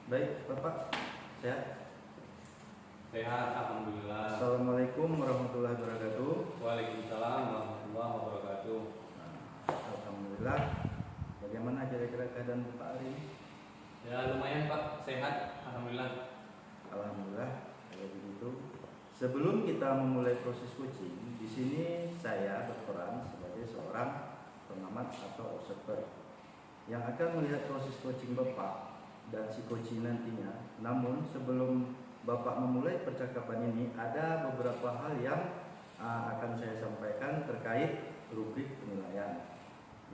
Baik, Bapak, sehat? Sehat, alhamdulillah. Assalamualaikum warahmatullahi wabarakatuh. Waalaikumsalam warahmatullahi wabarakatuh. Alhamdulillah. Bagaimana kira-kira keadaan Bapak hari ini? Ya lumayan Pak, sehat, alhamdulillah. Alhamdulillah. Kalau begitu, sebelum kita memulai proses coaching, di sini saya berperan sebagai seorang pengamat atau observer yang akan melihat proses coaching Bapak dan si coaching nantinya. Namun sebelum Bapak memulai percakapan ini, ada beberapa hal yang akan saya sampaikan terkait rubrik penilaian,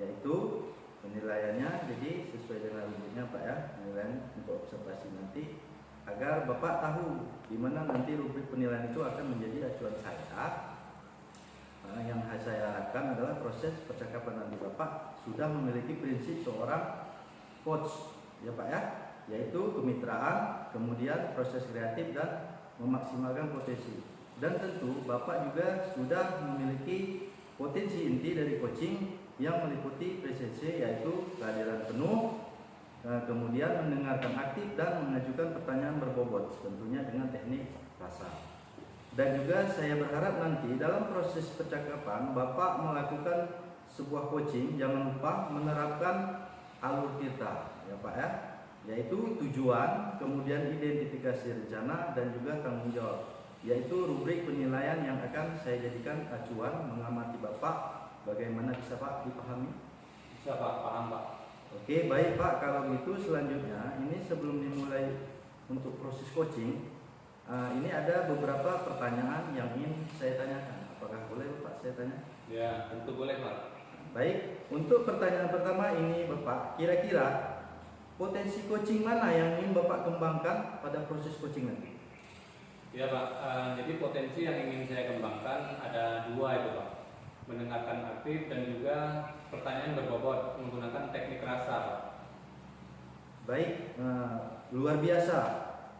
yaitu penilaiannya jadi sesuai dengan rubriknya Pak ya, penilaian untuk observasi nanti, agar Bapak tahu di mana nanti rubrik penilaian itu akan menjadi acuan saya. Yang saya harapkan adalah proses percakapan nanti Bapak sudah memiliki prinsip seorang coach ya Pak ya, yaitu kemitraan, kemudian proses kreatif dan memaksimalkan potensi. Dan tentu Bapak juga sudah memiliki potensi inti dari coaching yang meliputi presensi, yaitu kehadiran penuh, kemudian mendengarkan aktif dan mengajukan pertanyaan berbobot, tentunya dengan teknik rasa. Dan juga saya berharap nanti dalam proses percakapan Bapak melakukan sebuah coaching, jangan lupa menerapkan alur tirta ya Pak ya, yaitu tujuan, kemudian identifikasi rencana, dan juga tanggung jawab, yaitu rubrik penilaian yang akan saya jadikan acuan mengamati Bapak. Bagaimana, bisa Pak dipahami? Bisa Pak, paham Pak. Oke, baik Pak, kalau gitu selanjutnya ini sebelum dimulai untuk proses coaching, ini ada beberapa pertanyaan yang ingin saya tanyakan. Apakah boleh Bapak saya tanya? Ya, tentu boleh Pak. Baik, untuk pertanyaan pertama ini Bapak, kira-kira potensi coaching mana yang ingin Bapak kembangkan pada proses coaching nanti? Ya Pak, jadi potensi yang ingin saya kembangkan ada dua itu Pak. Mendengarkan aktif dan juga pertanyaan berbobot menggunakan teknik rasa Pak. Baik, luar biasa,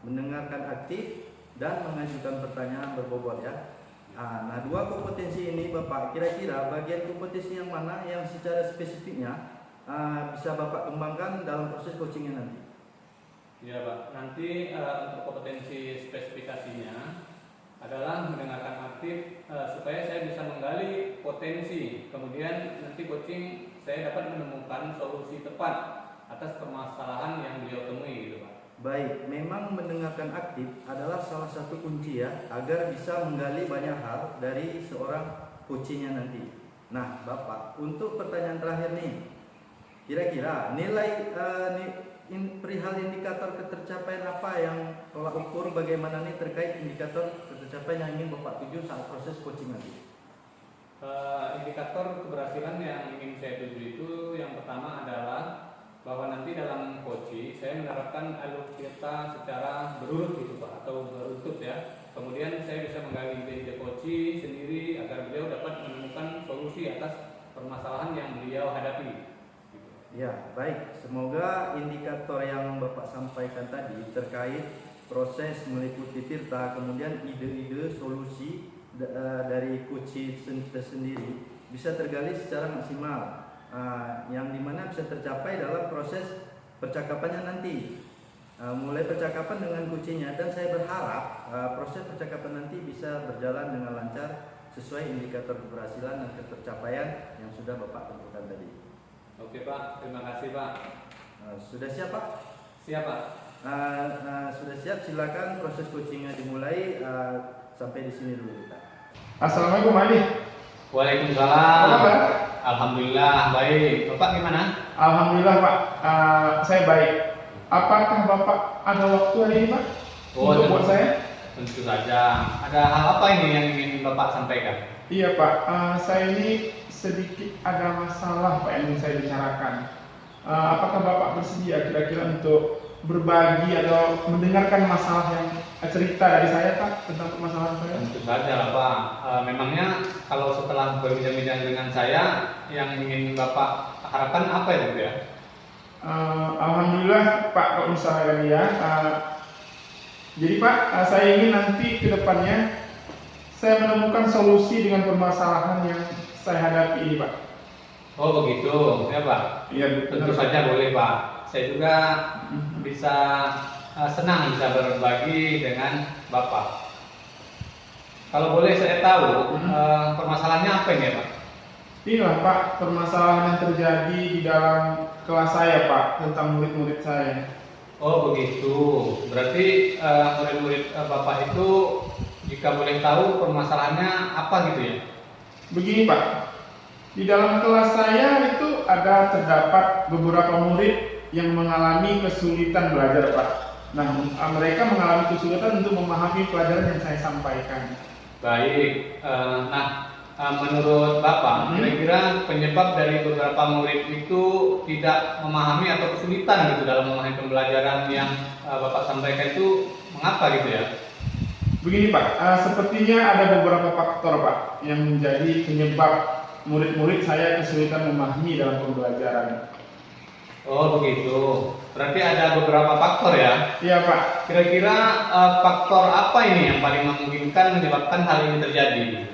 mendengarkan aktif dan mengajukan pertanyaan berbobot ya. Nah, dua kompetensi ini Bapak, kira-kira bagian kompetensi yang mana yang secara spesifiknya bisa Bapak kembangkan dalam proses coachingnya nanti? Ya Pak, nanti untuk kompetensi spesifikasinya adalah mendengarkan aktif supaya saya bisa menggali potensi, kemudian nanti coaching saya dapat menemukan solusi tepat atas permasalahan yang beliau temui gitu Pak. Baik, memang mendengarkan aktif adalah salah satu kunci ya, agar bisa menggali banyak hal dari seorang coachingnya nanti. Nah Bapak, untuk pertanyaan terakhir nih, kira-kira nilai perihal indikator ketercapaian apa yang tolak ukur bagaimana nih terkait indikator ketercapaian yang ingin Bapak tuju saat proses coaching nanti? Indikator keberhasilan yang ingin saya tuju itu yang pertama adalah bahwa nanti dalam coaching saya menerapkan alur tirta secara berurut gitu Pak, atau beruntut ya. Kemudian saya bisa menggali ide coaching sendiri agar beliau dapat menemukan solusi atas permasalahan yang beliau hadapi. Ya, baik. Semoga indikator yang Bapak sampaikan tadi terkait proses meliputi tirta, kemudian ide-ide solusi dari coaching sendiri bisa tergali secara maksimal, yang dimana bisa tercapai dalam proses percakapannya nanti. Mulai percakapan dengan coachingnya, dan saya berharap proses percakapan nanti bisa berjalan dengan lancar sesuai indikator keberhasilan dan ketercapaian yang sudah Bapak tentukan tadi. Oke Pak, terima kasih Pak. Sudah siap Pak? Siap Pak. Sudah siap, silakan proses coachingnya dimulai. Sampai di sini dulu kita. Assalamualaikum Ali. Waalaikumsalam. Apa kabar? Alhamdulillah baik. Bapak gimana? Alhamdulillah Pak, saya baik. Apakah Bapak ada waktu hari ini Pak? Untuk buat saya? Tentu saja. Ada hal apa ini yang ingin Bapak sampaikan? Iya Pak, saya ini sedikit ada masalah Pak yang ingin saya bicarakan. Apakah Bapak bersedia kira-kira untuk berbagi atau mendengarkan masalah yang cerita dari saya Pak tentang permasalahan saya? Tentu saja lah Pak. Memangnya kalau setelah berbincang-bincang dengan saya yang ingin Bapak harapkan apa itu ya? Alhamdulillah Pak, kalau misalnya ya. Jadi Pak, saya ingin nanti ke depannya saya menemukan solusi dengan permasalahan yang saya hadapi ini Pak. Oh begitu, ya Pak? Iya, Tentu saja boleh Pak. saya juga bisa senang bisa berbagi dengan Bapak. Kalau boleh saya tahu permasalahannya apa ini ya Pak? Inilah Pak permasalahan yang terjadi di dalam kelas saya Pak tentang murid-murid saya. Oh begitu, berarti murid-murid Bapak itu jika boleh tahu permasalahannya apa gitu ya? Begini Pak, di dalam kelas saya itu terdapat beberapa murid yang mengalami kesulitan belajar Pak. Nah, mereka mengalami kesulitan untuk memahami pelajaran yang saya sampaikan. Baik, menurut Bapak, kira-kira penyebab dari beberapa murid itu tidak memahami atau kesulitan gitu dalam memahami pembelajaran yang Bapak sampaikan itu mengapa gitu ya? Begini Pak, sepertinya ada beberapa faktor Pak yang menjadi penyebab murid-murid saya kesulitan memahami dalam pembelajaran. Oh begitu, berarti ada beberapa faktor ya? Iya Pak. Kira-kira faktor apa ini yang paling memungkinkan menyebabkan hal ini terjadi?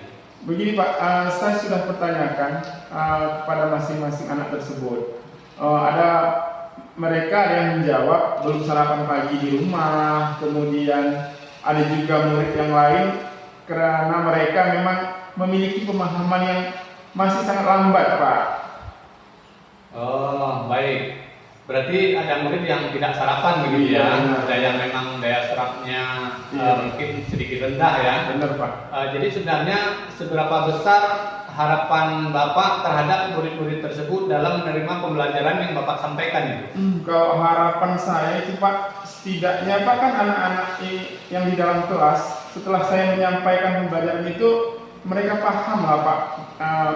Begini Pak, saya sudah pertanyakan kepada masing-masing anak tersebut. Ada mereka yang menjawab belum sarapan pagi di rumah, kemudian ada juga murid yang lain karena mereka memang memiliki pemahaman yang masih sangat lambat Pak. Oh baik, berarti ada murid yang tidak sarapan begitu ya? Ada yang memang daya serapnya mungkin sedikit rendah ya? Benar Pak. Jadi sebenarnya seberapa besar harapan Bapak terhadap murid-murid tersebut dalam menerima pembelajaran yang Bapak sampaikan itu? Kalau harapan saya itu Pak, setidaknya Pak kan anak-anak yang di dalam kelas setelah saya menyampaikan pembelajaran itu mereka paham lah Pak,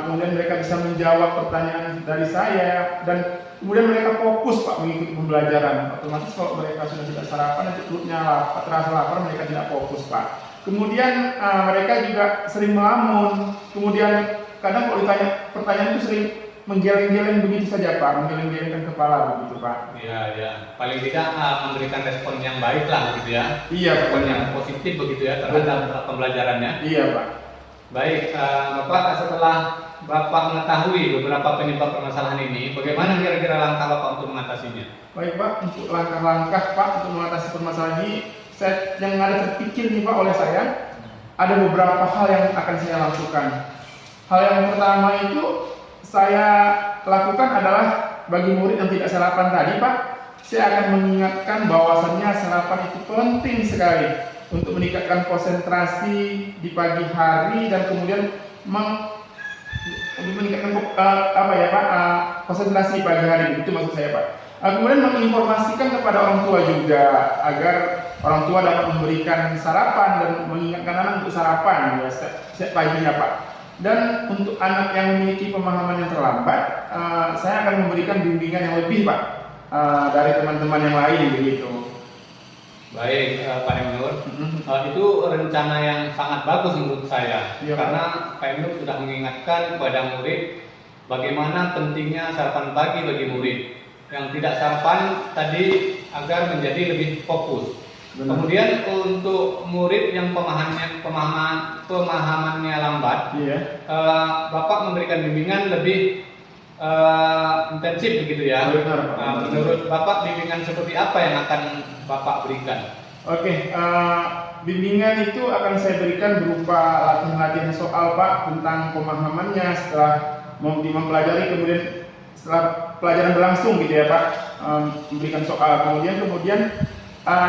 kemudian mereka bisa menjawab pertanyaan dari saya dan kemudian mereka fokus Pak mengikuti pembelajaran. Otomatis kalau mereka sudah tidak sarapan nanti perutnya terasa lapar, mereka tidak fokus Pak. Kemudian mereka juga sering melamun, kemudian kadang kalau ditanya pertanyaan itu sering menggeleng-geleng begitu saja Pak, menggeleng-gelengkan kepala begitu Pak. Iya ya, paling tidak memberikan respon yang baik lah begitu ya? Iya respon yang positif begitu ya terhadap pembelajarannya. Iya Pak. Baik, Bapak setelah Bapak mengetahui beberapa penyebab permasalahan ini, bagaimana kira-kira langkah Bapak untuk mengatasinya? Baik Pak, untuk langkah-langkah Pak untuk mengatasi permasalahan ini, yang ada terpikir nih Pak oleh saya, ada beberapa hal yang akan saya lakukan. Hal yang pertama itu saya lakukan adalah bagi murid yang tidak sarapan tadi Pak, saya akan mengingatkan bahwasannya sarapan itu penting sekali untuk meningkatkan konsentrasi di pagi hari dan kemudian meningkatkan konsentrasi di pagi hari, itu maksud saya Pak. Kemudian menginformasikan kepada orang tua juga agar orang tua dapat memberikan sarapan dan mengingatkan anak untuk sarapan ya setiap paginya Pak. Dan untuk anak yang memiliki pemahaman yang terlambat, saya akan memberikan bimbingan yang lebih Pak dari teman-teman yang lain begitu. Baik, Pak Emnur, itu rencana yang sangat bagus menurut saya, karena Pak Emnur sudah mengingatkan kepada murid bagaimana pentingnya sarapan pagi bagi murid yang tidak sarapan tadi agar menjadi lebih fokus. Benar. Kemudian untuk murid yang pemahamannya lambat, Bapak memberikan bimbingan lebih intensif begitu ya. Benar, Pak. Menurut Bapak bimbingan seperti apa yang akan Bapak berikan? Oke, bimbingan itu akan saya berikan berupa latihan-latihan soal Pak tentang pemahamannya setelah mempelajari, kemudian setelah pelajaran berlangsung gitu ya Pak, memberikan soal, kemudian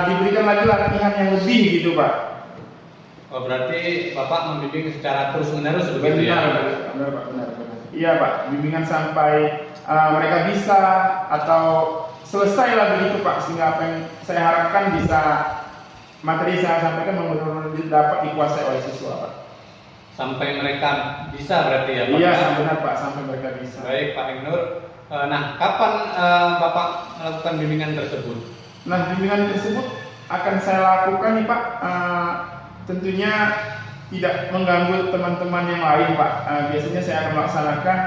diberikan lagi latihan yang lebih gitu Pak. Oh, berarti Bapak membimbing secara terus-menerus begitu ya? Benar Pak, benar. Iya Pak, bimbingan sampai mereka bisa atau selesai lah begitu Pak, sehingga apa yang saya harapkan bisa materi saya sampaikan benar-benar dapat dikuasai oleh siswa Pak. Sampai mereka bisa berarti ya Pak? Iya, benar Pak, sampai mereka bisa. Baik Pak Emnur, nah kapan Bapak melakukan bimbingan tersebut? Nah, bimbingan tersebut akan saya lakukan nih Pak, tentunya tidak mengganggu teman-teman yang lain Pak. Biasanya saya akan melaksanakan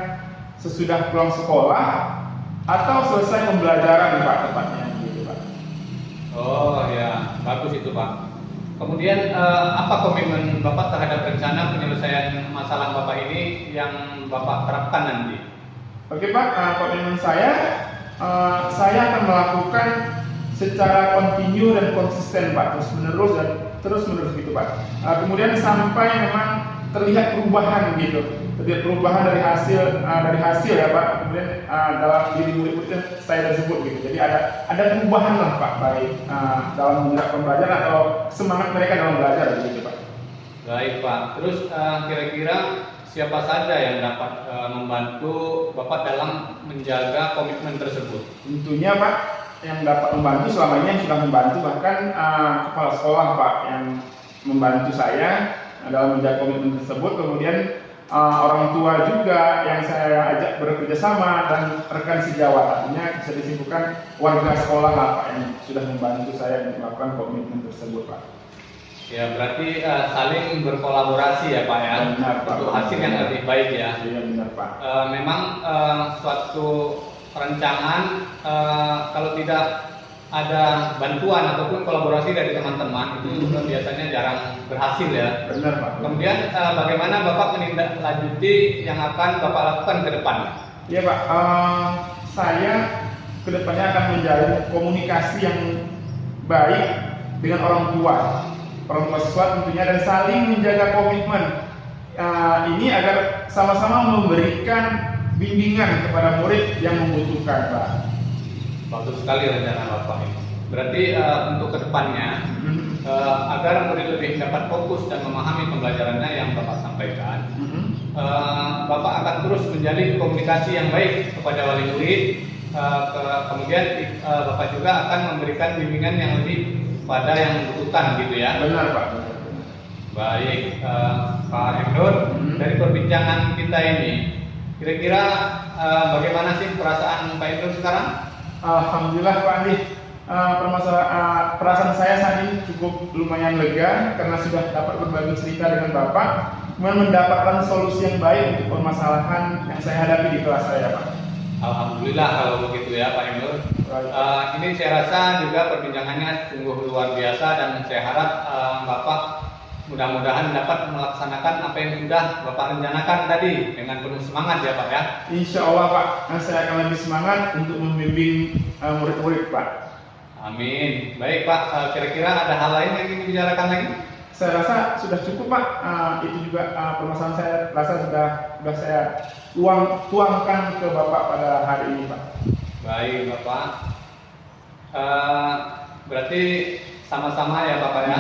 sesudah pulang sekolah atau selesai pembelajaran Pak tepatnya gitu Pak. Oh ya, bagus itu Pak. Kemudian apa komitmen Bapak terhadap rencana penyelesaian masalah Bapak ini yang Bapak terapkan nanti? Oke Pak, komitmen saya saya akan melakukan secara kontinu dan konsisten Pak, terus menerus gitu Pak. Kemudian sampai memang terlihat perubahan gitu, terlihat perubahan dari hasil ya Pak. Kemudian dalam diri murid-murid yang saya tersebut gitu. Jadi ada perubahan lah Pak, baik dalam menerapkan pembelajaran atau semangat mereka dalam belajar gitu Pak. Baik Pak. Terus kira-kira siapa saja yang dapat membantu Bapak dalam menjaga komitmen tersebut? Tentunya Pak, yang dapat membantu selama ini yang sudah membantu, bahkan kepala sekolah Pak yang membantu saya dalam menjaga komitmen tersebut. Kemudian orang tua juga yang saya ajak bekerja sama, dan rekan sejawat, artinya bisa disimpulkan warga sekolah lah Pak yang sudah membantu saya untuk melakukan komitmen tersebut Pak. Ya, berarti saling berkolaborasi ya Pak ya, Benar, Pak. untuk hasil yang lebih baik ya. Iya benar Pak. Memang suatu perencanaan kalau tidak ada bantuan ataupun kolaborasi dari teman-teman itu biasanya jarang berhasil ya. Benar Pak. Kemudian bagaimana Bapak menindaklanjuti yang akan Bapak lakukan ke depan? Iya Pak, saya kedepannya akan menjalin komunikasi yang baik dengan orang tua siswa tentunya, dan saling menjaga komitmen ini agar sama-sama memberikan bimbingan kepada murid yang membutuhkan Pak. Bagus sekali rencana Bapak ini. Berarti untuk kedepannya agar murid lebih dapat fokus dan memahami pembelajarannya yang Bapak sampaikan, Bapak akan terus menjalin komunikasi yang baik kepada wali murid. Kemudian Bapak juga akan memberikan bimbingan yang lebih pada yang membutuhkan gitu ya. Benar Pak. Baik Pak Endor, dari perbincangan kita ini, kira-kira bagaimana sih perasaan Pak Endor sekarang? Alhamdulillah Pak Andi, perasaan saya saat ini cukup lumayan lega karena sudah dapat berbagi cerita dengan Bapak, kemudian mendapatkan solusi yang baik untuk permasalahan yang saya hadapi di kelas saya Pak. Alhamdulillah kalau begitu ya Pak Endor. Ini saya rasa juga perbincangannya sungguh luar biasa, dan saya harap Bapak mudah-mudahan dapat melaksanakan apa yang sudah Bapak rencanakan tadi dengan penuh semangat ya Pak ya. Insya Allah Pak, saya akan lebih semangat untuk membimbing murid-murid Pak. Amin. Baik Pak, kira-kira ada hal lain yang ingin dibicarakan lagi? Saya rasa sudah cukup Pak. Itu juga permasalahan saya rasa sudah saya tuangkan ke Bapak pada hari ini Pak. Baik Bapak. Berarti sama-sama ya Bapak ya.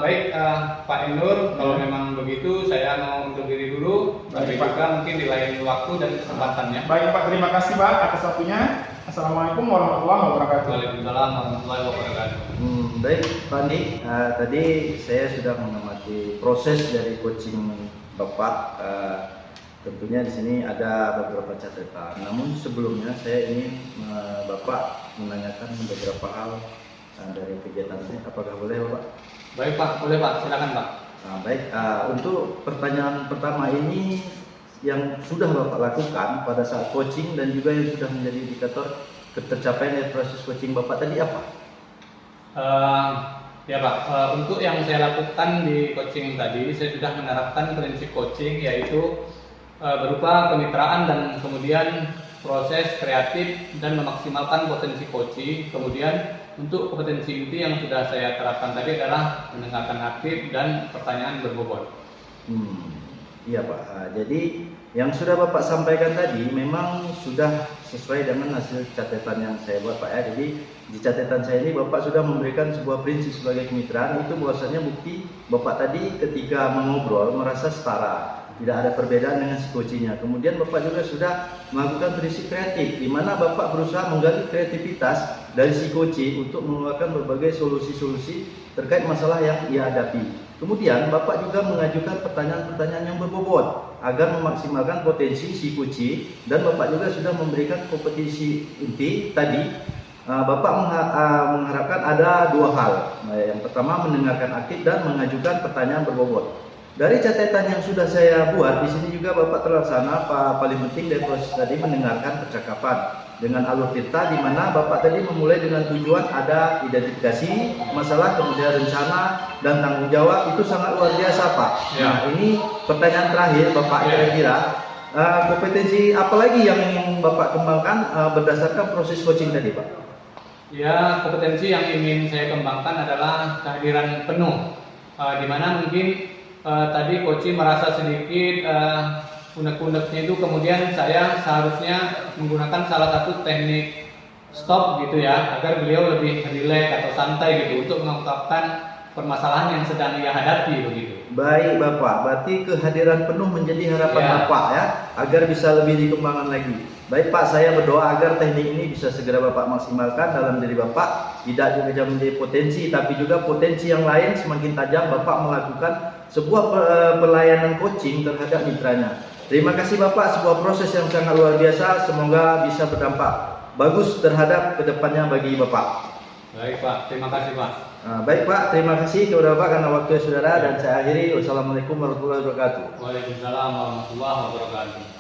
Baik Pak Endor, kalau memang begitu saya mau undur diri dulu. Tapi juga mungkin di lain waktu dan kesempatannya. Baik Pak, terima kasih Pak atas waktunya. Assalamualaikum warahmatullahi wabarakatuh. Waalaikumsalam warahmatullahi wabarakatuh. Baik Pak Andi, tadi saya sudah mengamati proses dari coaching Bapak. Tentunya di sini ada beberapa catatan. Namun sebelumnya saya ingin Bapak menanyakan beberapa hal dari kegiatan ini. Apakah boleh Bapak? Baik Pak, boleh Pak, silakan Pak. Baik, untuk pertanyaan pertama ini yang sudah Bapak lakukan pada saat coaching dan juga yang sudah menjadi indikator ketercapaian dari proses coaching Bapak tadi apa? Ya Pak, untuk yang saya lakukan di coaching tadi, saya sudah menerapkan prinsip coaching, yaitu berupa kemitraan dan kemudian proses kreatif dan memaksimalkan potensi coaching. Kemudian untuk kompetensi inti yang sudah saya terapkan tadi adalah mendengarkan aktif dan pertanyaan berbobot. Iya Pak, jadi yang sudah Bapak sampaikan tadi memang sudah sesuai dengan hasil catatan yang saya buat Pak ya. Jadi di catatan saya ini Bapak sudah memberikan sebuah prinsip sebagai kemitraan, itu bahwasanya bukti Bapak tadi ketika mengobrol merasa setara, tidak ada perbedaan dengan si coachingnya. Kemudian Bapak juga sudah melakukan prinsip kreatif, di mana Bapak berusaha menggali kreativitas dari si coaching untuk mengeluarkan berbagai solusi-solusi terkait masalah yang ia hadapi. Kemudian Bapak juga mengajukan pertanyaan-pertanyaan yang berbobot agar memaksimalkan potensi si coaching, dan Bapak juga sudah memberikan kompetensi inti tadi. Bapak mengharapkan ada dua hal. Yang pertama mendengarkan aktif dan mengajukan pertanyaan berbobot. Dari catatan yang sudah saya buat di sini juga Bapak terlaksana. Paling penting dari proses tadi mendengarkan percakapan dengan alur cerita, di mana Bapak tadi memulai dengan tujuan, ada identifikasi masalah, kemudian rencana dan tanggung jawab. Itu sangat luar biasa Pak. Nah ini pertanyaan terakhir Bapak, kira-kira kompetensi apa lagi yang Bapak kembangkan berdasarkan proses coaching tadi, Pak? Ya, kompetensi yang ingin saya kembangkan adalah kehadiran penuh, di mana mungkin tadi coach merasa sedikit unek-uneknya itu, kemudian saya seharusnya menggunakan salah satu teknik stop gitu ya, agar beliau lebih rileks atau santai gitu untuk mengungkapkan permasalahan yang sedang ia hadapi begitu. Baik Bapak, berarti kehadiran penuh menjadi harapan Ya. Bapak ya, agar bisa lebih dikembangkan lagi. Baik Pak, saya berdoa agar teknik ini bisa segera Bapak maksimalkan dalam diri Bapak, tidak juga menjadi potensi, tapi juga potensi yang lain semakin tajam Bapak melakukan sebuah pelayanan coaching terhadap mitranya. Terima kasih Bapak, sebuah proses yang sangat luar biasa, semoga bisa berdampak bagus terhadap kedepannya bagi Bapak. Baik Pak, terima kasih Pak. Baik Pak, terima kasih kepada Bapak karena waktu saudara, dan saya akhiri. Wassalamualaikum warahmatullahi wabarakatuh. Waalaikumsalam warahmatullahi wabarakatuh.